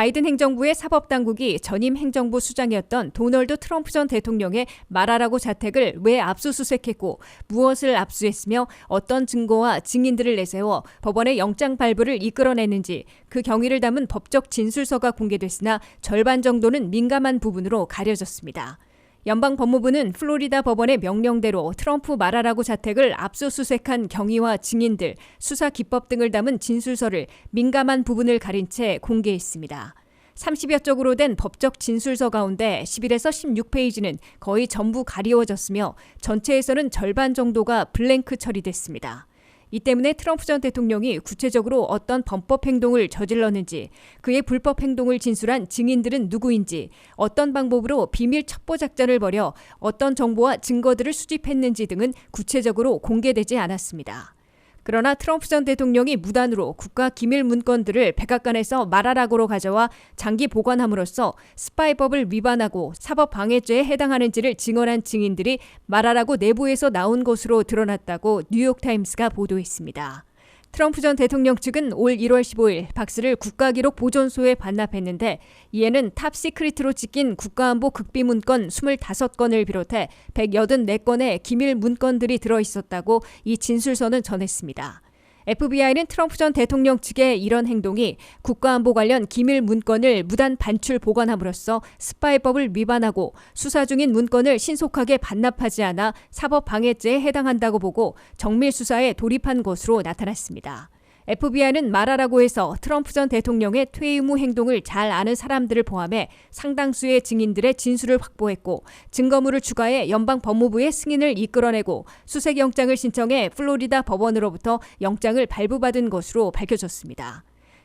바이든 행정부의 사법당국이 전임 행정부 수장이었던 도널드 트럼프 전 대통령의 말하라고 자택을 왜 압수수색했고 무엇을 압수했으며 어떤 증거와 증인들을 내세워 법원의 영장 발부를 이끌어냈는지 그 경위를 담은 법적 진술서가 공개됐으나 절반 정도는 민감한 부분으로 가려졌습니다. 연방법무부는 플로리다 법원의 명령대로 트럼프 말하라고 자택을 압수수색한 경위와 증인들, 수사 기법 등을 담은 진술서를 민감한 부분을 가린 채 공개했습니다. 30여 쪽으로 된 법적 진술서 가운데 11에서 16페이지는 거의 전부 가리워졌으며 전체에서는 절반 정도가 블랭크 처리됐습니다. 이 때문에 트럼프 전 대통령이 구체적으로 어떤 범법 행동을 저질렀는지, 그의 불법 행동을 진술한 증인들은 누구인지, 어떤 방법으로 비밀 첩보 작전을 벌여 어떤 정보와 증거들을 수집했는지 등은 구체적으로 공개되지 않았습니다. 그러나 트럼프 전 대통령이 무단으로 국가 기밀 문건들을 백악관에서 말하라고로 가져와 장기 보관함으로써 스파이법을 위반하고 사법방해죄에 해당하는지를 증언한 증인들이 말하라고 내부에서 나온 것으로 드러났다고 뉴욕타임스가 보도했습니다. 트럼프 전 대통령 측은 올 1월 15일 박스를 국가기록 보존소에 반납했는데 이에는 탑시크릿으로 찍힌 국가안보 극비 문건 25건을 비롯해 184건의 기밀 문건들이 들어있었다고 이 진술서는 전했습니다. FBI는 트럼프 전 대통령 측의 이런 행동이 국가안보 관련 기밀 문건을 무단 반출 보관함으로써 스파이법을 위반하고 수사 중인 문건을 신속하게 반납하지 않아 사법방해죄에 해당한다고 보고 정밀 수사에 돌입한 것으로 나타났습니다. FBI는 말하라고 해서 트럼프 전 대통령의 퇴임 후 행동을 잘 아는 사람들을 포함해 상당수의 증인들의 진술을 확보했고 증거물을 추가해 연방법무부의 승인을 이끌어내고 수색영장을 신청해 플로리다 법원으로부터 영장을 발부받은 것으로 밝혀졌습니다.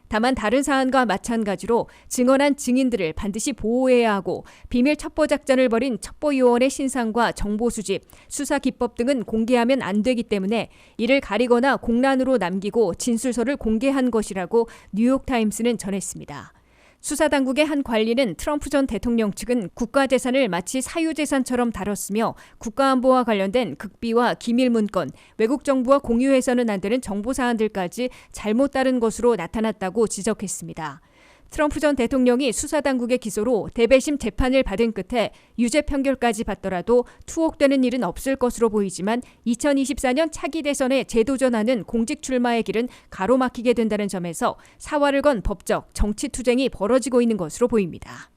다만 다른 사안과 마찬가지로 증언한 증인들을 반드시 보호해야 하고 비밀 첩보 작전을 벌인 첩보요원의 신상과 정보 수집, 수사 기법 등은 공개하면 안 되기 때문에 이를 가리거나 공란으로 남기고 진술서를 공개한 것이라고 뉴욕타임스는 전했습니다. 수사당국의 한 관리는 트럼프 전 대통령 측은 국가재산을 마치 사유재산처럼 다뤘으며 국가안보와 관련된 극비와 기밀문건, 외국 정부와 공유해서는 안 되는 정보사안들까지 잘못 다룬 것으로 나타났다고 지적했습니다. 트럼프 전 대통령이 수사당국의 기소로 대배심 재판을 받은 끝에 유죄 판결까지 받더라도 투옥되는 일은 없을 것으로 보이지만 2024년 차기 대선에 재도전하는 공직 출마의 길은 가로막히게 된다는 점에서 사활을 건 법적, 정치 투쟁이 벌어지고 있는 것으로 보입니다.